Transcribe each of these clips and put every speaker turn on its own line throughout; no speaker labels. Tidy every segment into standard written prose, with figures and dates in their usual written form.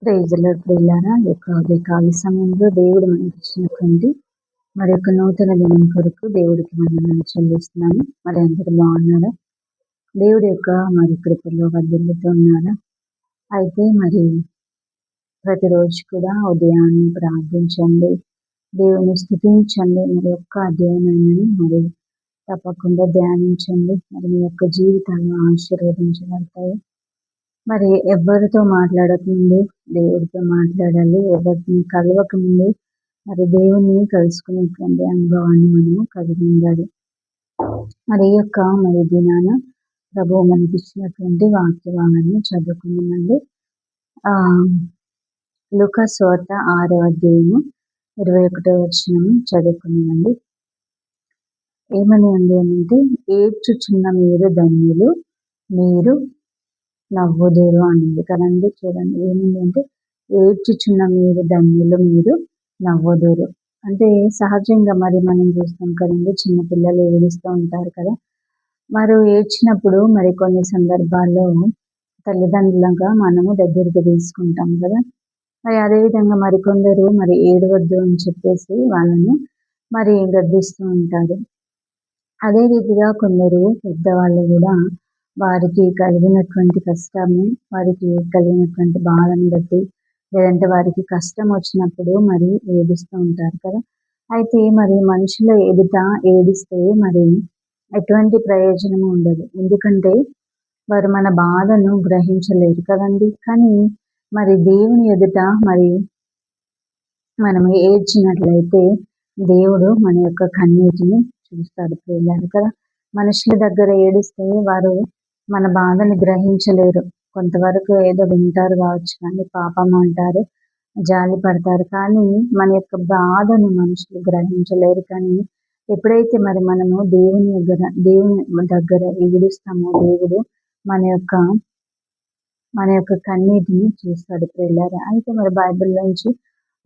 Praise lord ప్రియులారా, ఈ యొక్క ఉదయకాల సమయంలో దేవుడు మనకి ఇచ్చినటువంటి మరి యొక్క నూతన దినం కొరకు దేవుడికి వందనాలు చెల్లిస్తున్నాను. మరి అందరూ బాగున్నారా? దేవుడి యొక్క మరి కృపలో వర్ధిల్లుతూ ఉన్నారా? అయితే మరి ప్రతిరోజు కూడా ఉదయాన్నే ప్రార్థించండి, దేవుని స్తుతించండి. మరి ఒక్క అధ్యాయమైనని మరి తప్పకుండా ధ్యానించండి. మరి మీ యొక్క జీవితాన్ని ఆశీర్వదించబడతాయి. మరి ఎవరితో మాట్లాడకముందు దేవుడితో మాట్లాడాలి. ఎవరిని కలవకముందు మరి దేవుణ్ణి కలుసుకునేటువంటి అనుభవాన్ని మనము కలిగి ఉండాలి. మరి ఈ యొక్క మరి దినాన ప్రభు మనకి ఇచ్చినటువంటి వాక్య భాగాన్ని చదువుకుందామండి. లూకా సువార్త 6వ అధ్యాయము 21వ వచనం చదువుకుందామండి. ఏమని ఉంది అంటే, ఏడ్చుచున్న మీరు ధన్యులు, మీరు నవ్వుదురు అనింది కదండి. చూడండి ఏముంది అంటే, ఏడ్చుచున్న మీరు ధన్యులు, మీరు నవ్వుదురు. అంటే సహజంగా మరి మనం చూస్తాం కదండి, చిన్నపిల్లలు ఏడుస్తూ ఉంటారు కదా. మరి ఏడ్చినప్పుడు మరి కొన్ని సందర్భాల్లో తల్లిదండ్రులుగా మనము దగ్గరికి తీసుకుంటాం కదా. మరి అదేవిధంగా మరికొందరు మరి ఏడవద్దు అని చెప్పేసి వాళ్ళని మరి గద్దిస్తూ ఉంటారు. అదే రీతిగా కొందరు పెద్దవాళ్ళు కూడా వారికి కలిగినటువంటి కష్టాన్ని, వారికి కలిగినటువంటి బాధను బట్టి, లేదంటే వారికి కష్టం వచ్చినప్పుడు మరి ఏడుస్తూ ఉంటారు కదా. అయితే మరి మనుషుల ఎదుట ఏడిస్తే మరి ఎటువంటి ప్రయోజనము ఉండదు. ఎందుకంటే వారు మన బాధను గ్రహించలేరు కదండి. కానీ మరి దేవుని ఎదుట మరి మనం ఏడ్చినట్లయితే దేవుడు మన యొక్క కన్నీటిని చూస్తాడు ప్రియులారా కదా. మనుషుల దగ్గర ఏడిస్తే వారు మన బాధను గ్రహించలేరు. కొంతవరకు ఏదో వింటారు కావచ్చు, కానీ పాపం అంటారు, జాలి పడతారు, కానీ మన యొక్క బాధను మనుషులు గ్రహించలేరు. కానీ ఎప్పుడైతే మరి మనము దేవుని దగ్గర ఏడుస్తామో దేవుడు మన యొక్క కన్నీటిని చూస్తాడు ప్రియులారా. అయితే మరి బైబిల్ నుంచి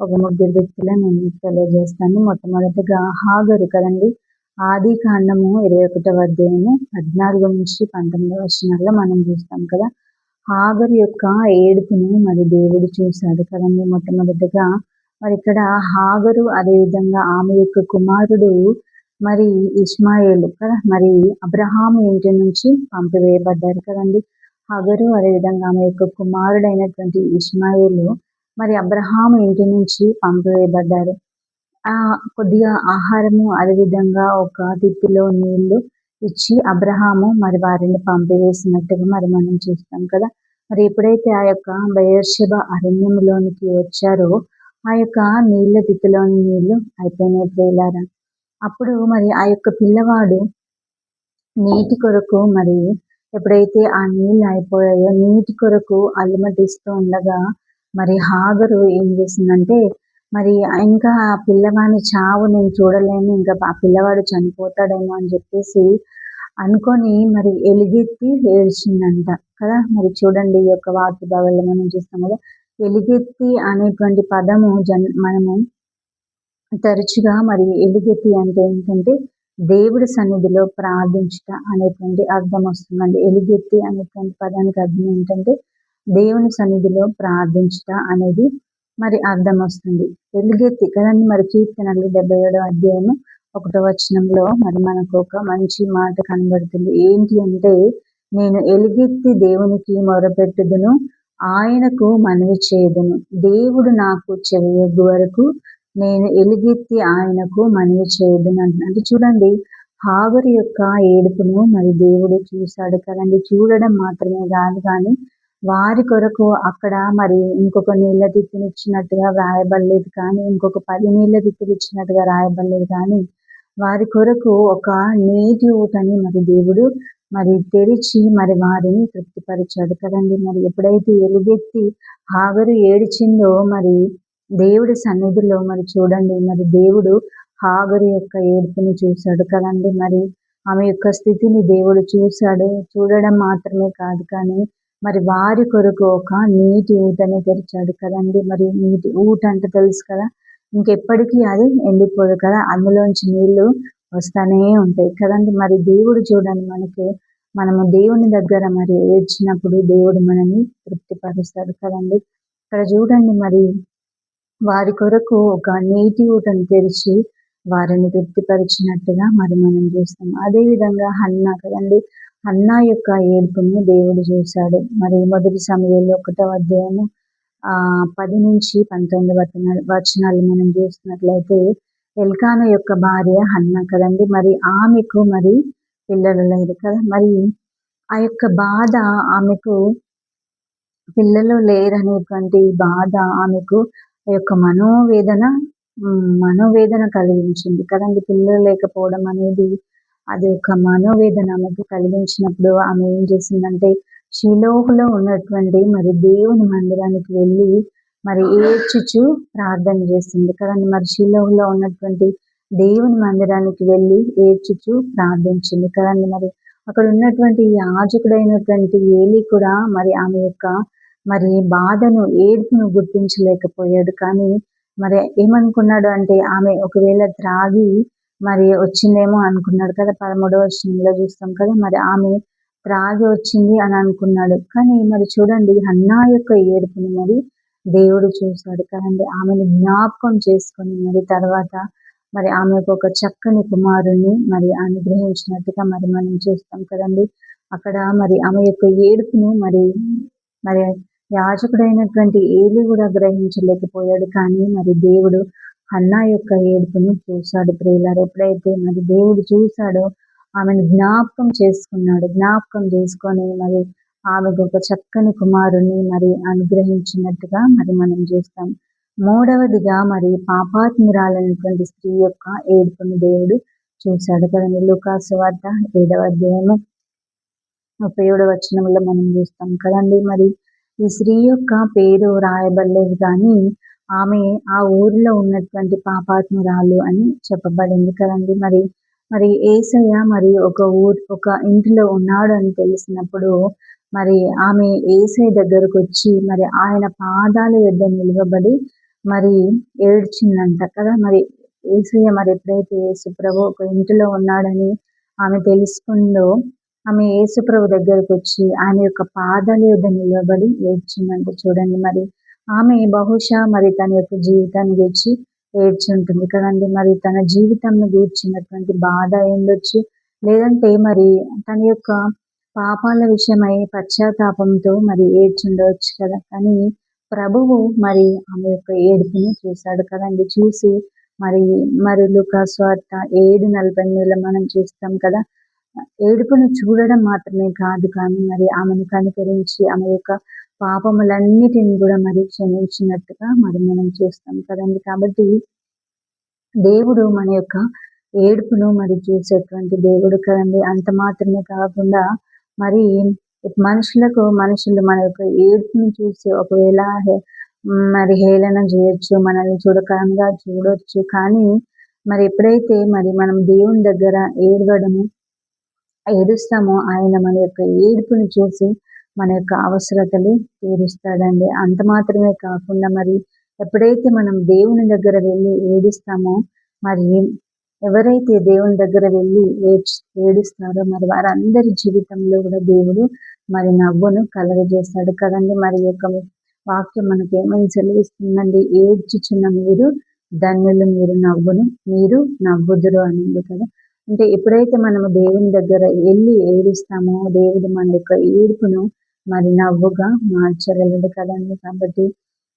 ఒక ముగ్గురు వ్యక్తులను నేను తెలియజేస్తాను. మొట్టమొదటిగా హాగరు కదండి. ఆది కాండము 21వ అధ్యాయము 14 నుంచి 19 వచనాల్లో మనం చూస్తాం కదా. హాగరు యొక్క ఏడుపును మరి దేవుడు చూశాడు కదండి. మొట్టమొదటిగా మరి ఇక్కడ హాగరు, అదేవిధంగా ఆమె యొక్క కుమారుడు మరి ఇష్మాయేలు కదా, మరి అబ్రహాము ఇంటి నుంచి పంపివేయబడ్డారు కదండి. హాగరు, అదేవిధంగా ఆమె యొక్క కుమారుడైనటువంటి ఇష్మాయేలు మరి అబ్రహాము ఇంటి నుంచి పంపివేయబడ్డారు. కొద్దిగా ఆహారము, అదేవిధంగా ఒక తిత్తిలో నీళ్లు ఇచ్చి అబ్రహాము మరి వారిని పంపివేసినట్టుగా మరి మనం చూస్తాం కదా. మరి ఎప్పుడైతే ఆ యొక్క బెయేర్షెబా అరణ్యంలోనికి వచ్చారో ఆ యొక్క నీళ్ళ తిత్తిలోని నీళ్లు అయిపోయినాయి ప్రియులారా. అప్పుడు మరి ఆ యొక్క పిల్లవాడు నీటి కొరకు మరి ఎప్పుడైతే ఆ నీళ్ళు అయిపోయాయో నీటి కొరకు అలమటిస్తూ ఉండగా మరి హాగరు ఏం చేసిందంటే, మరి ఇంకా ఆ పిల్లవాని చావు నేను చూడలేను, ఇంకా ఆ పిల్లవాడు చనిపోతాడేమో అని చెప్పేసి అనుకొని మరి ఎలుగెత్తి ఏడ్చిందంట కదా. మరి చూడండి ఈ యొక్క వాక్య భాగాల్లో మనం చూస్తాం కదా. ఎలుగెత్తి అనేటువంటి పదము మనము తరచుగా మరి ఎలుగెత్తి అంటే ఏంటంటే దేవుడి సన్నిధిలో ప్రార్థించుట అనేటువంటి అర్థం వస్తుందండి. ఎలుగెత్తి అనేటువంటి పదానికి అర్థం ఏంటంటే దేవుని సన్నిధిలో ప్రార్థించుట అనేది మరి అర్థం వస్తుంది. ఎలుగెత్తి కదండి. మరి కీర్తనలు 77వ అధ్యాయము 1వ వచనంలో మరి మనకు ఒక మంచి మాట కనబడుతుంది. ఏంటి అంటే, నేను ఎలుగెత్తి దేవునికి మొరపెట్టుదును, ఆయనకు మనవి చేయుదును, దేవుడు నాకు చెవియొగ్గు వరకు నేను ఎలుగెత్తి ఆయనకు మనవి చేయుదును అంటే చూడండి, హాగరు యొక్క ఏడుపును మరి దేవుడు చూశాడు కదండి. చూడడం మాత్రమే కాదు, కానీ వారి కొరకు అక్కడ మరి ఇంకొక నీళ్ళ తిత్తినిచ్చినట్టుగా రాయబడలేదు, కానీ ఇంకొక 10 నీళ్ళ తిత్తినిచ్చినట్టుగా రాయబడలేదు, కానీ వారి కొరకు ఒక నీటి ఊటని మరి దేవుడు మరి తెరిచి మరి వారిని తృప్తిపరిచాడు కదండి. మరి ఎప్పుడైతే ఎలుగెత్తి హాగరు ఏడిచిందో మరి దేవుడి సన్నిధిలో మరి చూడండి, మరి దేవుడు హాగరు యొక్క ఏడుపుని చూశాడు కదండి. మరి ఆమె యొక్క స్థితిని దేవుడు చూశాడు. చూడడం మాత్రమే కాదు, కానీ మరి వారి కొరకు ఒక నీటి ఊటని తెరిచాడు కదండి. మరి నీటి ఊట అంటే తెలుసు కదా, ఇంకెప్పటికీ అది ఎండిపోదు కదా, అందులోంచి నీళ్లు వస్తానే ఉంటాయి కదండి. మరి దేవుడు చూడండి, మనము దేవుని దగ్గర మరి ఏడ్చినప్పుడు దేవుడు మనల్ని తృప్తిపరుస్తాడు కదండి. ఇక్కడ చూడండి మరి వారి కొరకు ఒక నీటి ఊటను తెరిచి వారిని తృప్తిపరిచినట్టుగా మరి మనం చూస్తాం. అదే విధంగా హన్నా కదండి, హన్నా యొక్క ఏడుపును దేవుడు చూశాడు. మరి మొదటి సమయంలో 1వ అధ్యాయము 10-19 వచనాలు మనం చూస్తున్నట్లయితే, ఎల్కానా యొక్క భార్య హన్నా కదండి, మరి ఆమెకు మరి పిల్లలు లేరు కదా. మరి ఆ యొక్క బాధ, ఆమెకు పిల్లలు లేరనేటువంటి బాధ ఆమెకు ఆ యొక్క మనోవేదన కలిగించింది కదండి. పిల్లలు లేకపోవడం అనేది అది ఒక మనోవేదన ఆమెకు కలిగించినప్పుడు ఆమె ఏం చేసిందంటే, షిలోహులో ఉన్నటువంటి మరి దేవుని మందిరానికి వెళ్ళి మరి ఏడ్చుచు ప్రార్థన చేసింది కదండి. మరి షిలోహులో ఉన్నటువంటి దేవుని మందిరానికి వెళ్ళి ఏడ్చుచు ప్రార్థించింది కదండి. మరి అక్కడ ఉన్నటువంటి యాజకుడైనటువంటి ఏలీ కూడా మరి ఆమె యొక్క మరి బాధను, ఏడుపును గుర్తించలేకపోయాడు. కానీ మరి ఏమనుకున్నాడు అంటే, ఆమె ఒకవేళ త్రాగి మరి వచ్చిందేమో అనుకున్నాడు కదా. 13వ వచనంలో చూస్తాం కదా, మరి ఆమె త్రాగి వచ్చింది అని అనుకున్నాడు. కానీ మరి చూడండి, హన్నా యొక్క ఏడుపును మరి దేవుడు చూశాడు కదండి. ఆమెను జ్ఞాపకం చేసుకొని మరి తర్వాత మరి ఆమెకు ఒక చక్కని కుమారుణ్ణి మరి అనుగ్రహించినట్టుగా మరి మనం చూస్తాం కదండి. అక్కడ మరి ఆమె యొక్క ఏడుపును మరి మరి యాజకుడైనటువంటి ఏలీ కూడా గ్రహించలేకపోయాడు. కానీ మరి దేవుడు హన్నా యొక్క ఏడుపును చూశాడు ప్రియులారా. ఎప్పుడైతే మరి దేవుడు చూశాడో ఆమెను జ్ఞాపకం చేసుకున్నాడు. జ్ఞాపకం చేసుకొని మరి ఆమెకు ఒక చక్కని కుమారుణ్ణి మరి అనుగ్రహించినట్టుగా మరి మనం చూస్తాం. మూడవదిగా మరి పాపాత్మురాలైనటువంటి స్త్రీ యొక్క ఏడుపును దేవుడు చూశాడు కదండి. లూకాసు వార్త 7వ అధ్యాయము 37వ వచనంలో మనం చూస్తాం కదండి. మరి ఈ స్త్రీ యొక్క పేరు రాయబడలేదు, కానీ ఆమె ఆ ఊరిలో ఉన్నటువంటి పాపాత్మురాలు అని చెప్పబడింది కదండి. మరి మరి యేసయ్య మరి ఒక ఇంటిలో ఉన్నాడు అని తెలిసినప్పుడు మరి ఆమె యేసయ్య దగ్గరకు వచ్చి మరి ఆయన పాదాల యొద్ద నిలవబడి మరి ఏడ్చిందంట కదా. మరి యేసయ్య మరి ఎప్పుడైతే యేసుప్రభు ఒక ఇంటిలో ఉన్నాడని ఆమె తెలుసుకుందో, ఆమె యేసుప్రభు దగ్గరకు వచ్చి ఆయన యొక్క పాదాల యొద్ద నిలబడి ఏడ్చిందంట. చూడండి, మరి ఆమె బహుశా మరి తన యొక్క జీవితాన్ని గురించి ఏడ్చి ఉంటుంది కదండి. మరి తన జీవితంను గూర్చినటువంటి బాధ ఉండొచ్చు, లేదంటే మరి తన యొక్క పాపాల విషయమై పశ్చాత్తాపంతో మరి ఏడ్చుండవచ్చు కదా. కానీ ప్రభువు మరి ఆమె యొక్క ఏడుపుని చూశాడు కదండి. చూసి మరి మరి లూకాసు వార్త 7:48 మనం చూస్తాం కదా. ఏడుపును చూడడం మాత్రమే కాదు, కానీ మరి ఆమెను కనికరించి ఆమె యొక్క పాపములన్నిటిని కూడా మరి క్షమించినట్టుగా మరి మనం చూస్తాం కదండి. కాబట్టి దేవుడు మన యొక్క ఏడుపును మరి చూసేటువంటి దేవుడు కదండి. అంత మాత్రమే కాకుండా మరి మనుషులు మన యొక్క ఏడుపును చూసి ఒకవేళ మరి హేళన చేయొచ్చు, మనల్ని చులకనగా చూడొచ్చు. కానీ మరి ఎప్పుడైతే మరి మనం దేవుని దగ్గర ఏడుస్తామో ఆయన మన యొక్క ఏడుపును చూసి మన యొక్క అవసరతలు తీరుస్తాడండి. అంత మాత్రమే కాకుండా మరి ఎప్పుడైతే మనం దేవుని దగ్గర వెళ్ళి ఏడుస్తామో, మరి ఎవరైతే దేవుని దగ్గర వెళ్ళి ఏడుస్తారో మరి వారందరి జీవితంలో కూడా దేవుడు మరి నవ్వును కలగజేస్తాడు కదండి. మరి యొక్క వాక్యం మనకి ఏమని సెలవిస్తుందండి, ఏడ్చుచున్న మీరు ధన్యులు, మీరు నవ్వుదురు అనింది కదా. అంటే ఎప్పుడైతే మనము దేవుని దగ్గర వెళ్ళి ఏడుస్తామో దేవుడు మన యొక్క ఏడుపును మరి నవ్వుగా మార్చగలడు కదండి. కాబట్టి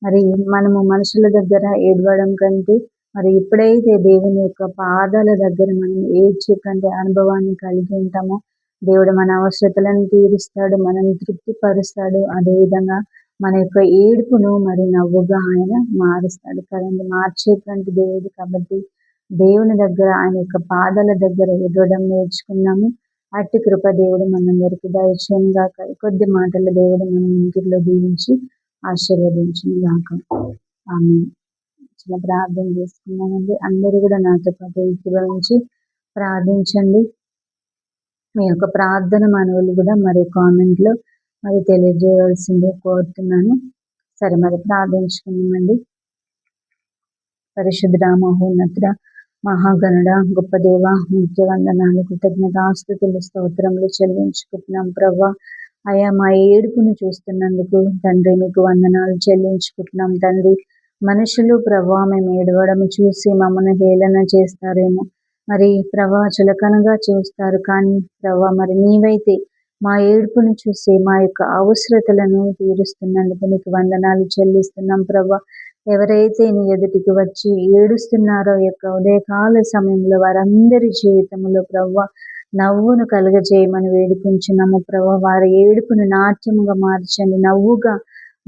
మరి మనము మనుషుల దగ్గర ఏడవడం కంటే మరి ఎప్పుడైతే దేవుని యొక్క పాదాల దగ్గర మనం ఏడ్చేటువంటి అనుభవాన్ని కలిగి ఉంటామో దేవుడు మన అవసరతలను తీరుస్తాడు, మనల్ని తృప్తిపరుస్తాడు. అదేవిధంగా మన యొక్క ఏడుపును మరి నవ్వుగా ఆయన మారుస్తాడు కదండి. మార్చేటువంటి దేవుడు. కాబట్టి దేవుని దగ్గర ఆయన యొక్క పాదాల దగ్గర ఎదవడం నేర్చుకున్నాము. అట్టి కృప దేవుడు మనందరికీ దయచేయను గాక. కొద్ది మాటల దేవుడు మన ఇంటిలో దీవించి ఆశీర్వదించును గాక. ఆమేన్. చిన్న ప్రార్థన చేసుకున్నామండి. అందరూ కూడా నాతో పాటు ఏకీభవించి ప్రార్థించండి. మీ యొక్క ప్రార్థన మనవులు కూడా మరి కామెంట్లో మరి తెలియజేయవలసిందే కోరుతున్నాను. సరే, మరి ప్రార్థించుకున్నామండి. పరిశుద్ధ మహోన్నతుడ మహాగణుడ గొప్ప దేవ, నిత్య వందనాలు, కృతజ్ఞతాస్తుతులు, స్తోత్రములు చెల్లించుకుంటున్నాం ప్రవ్వా. అయా మా ఏడుపును చూస్తున్నందుకు తండ్రి మీకు వందనాలు చెల్లించుకుంటున్నాం తండ్రి. మనుషులు ప్రభా మేము ఏడవడం చూసి మమ్మల్ని హేళన చేస్తారేమో, మరి ప్రభా చులకనగా చూస్తారు, కానీ ప్రభా మరి నీవైతే మా ఏడుపును చూసి మా యొక్క అవసరతలను తీరుస్తున్నందుకు నీకు వందనాలు చెల్లిస్తున్నాం ప్రభా. ఎవరైతే నీ ఎదుటికి వచ్చి ఏడుస్తున్నారో యొక్క ఉదయకాల సమయంలో వారందరి జీవితంలో ప్రభా నవ్వును కలుగజేయమని వేడుకుంటున్నాము ప్రభా. వారి ఏడుపును నాట్యముగా మార్చండి, నవ్వుగా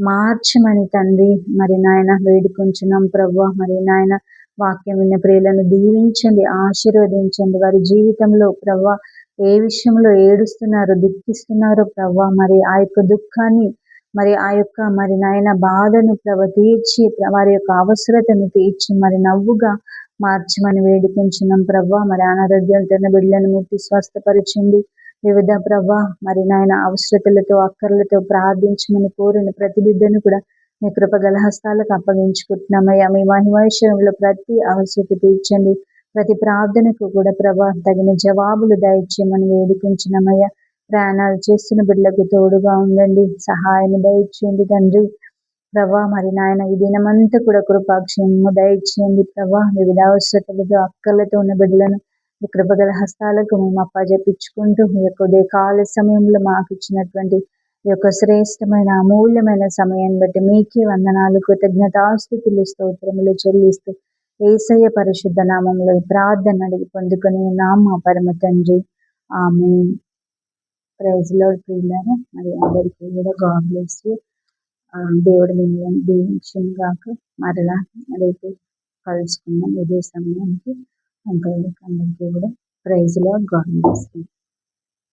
మార్చమని తండ్రి మరి నాయన వేడుకుంటున్నాం ప్రభా. మరి నాయన వాక్యం విన్న ప్రియులను దీవించండి, ఆశీర్వదించండి. వారి జీవితంలో ప్రభా ఏ విషయంలో ఏడుస్తున్నారో దుఃఖిస్తున్నారో ప్రభా, మరి ఆ యొక్క దుఃఖాన్ని మరి ఆ యొక్క మరి నాయన బాధను తీర్చి వారి యొక్క అవసరతను తీర్చి మరి నవ్వుగా మార్చమని వేడుకుంటున్నాం ప్రభా. మరి అనారోగ్యంతో బిడ్డలను ముట్టి స్వస్థపరచండి. వివిధ ప్రభా మరి నాయన అవసరతలతో అక్కర్లతో ప్రార్థించమని కోరిన ప్రతి బిడ్డను కూడా మీ కృపగల హస్తాలకు అప్పగించుకుంటున్నామయ్యా. మీ మహిమైశ్వరంలో ప్రతి అవసరత తీర్చండి. ప్రతి ప్రార్థనకు కూడా ప్రభా తగిన జవాబులు దయచేయమని వేడుకుంటున్నామయ్యా. ప్రయాణాలు చేస్తున్న బిడ్డలకు తోడుగా ఉండండి, సహాయం దయచేయండి తండ్రి ప్రభా. మరి నాయన ఈ దినమంతా కూడా కృపాక్షేమము దయచేయండి ప్రభా. వివిధ అవసరతలతో అక్కర్లతో ఉన్న బిడ్డలను ఈ కృపగల హస్తాలకు మేము అప్పజెప్పించుకుంటూ ఈ యొక్క ఉదయకాల సమయంలో మాకు ఇచ్చినటువంటి ఈ యొక్క శ్రేష్టమైన అమూల్యమైన సమయాన్ని బట్టి మీకే వందనాలు, కృతజ్ఞతాస్తుతులు, స్తోత్రములు చెల్లిస్తూ యేసయ్య పరిశుద్ధ నామంలో ప్రార్థన అడిగి పొందుకొని నామ పరమ తండ్రి, ఆమేన్. ప్రైజ్ లార్డ్ ప్రియులారా, మరి అందరికీ కూడా గాడ్ బ్లెస్ యు. దేవుడు మిమ్మల్ని దీవించును గాక. మరలా రేపు కలుసుకుందాం ఇదే సమయానికి. అంతవరకు అందరికీ కూడా praise Lord, God bless you.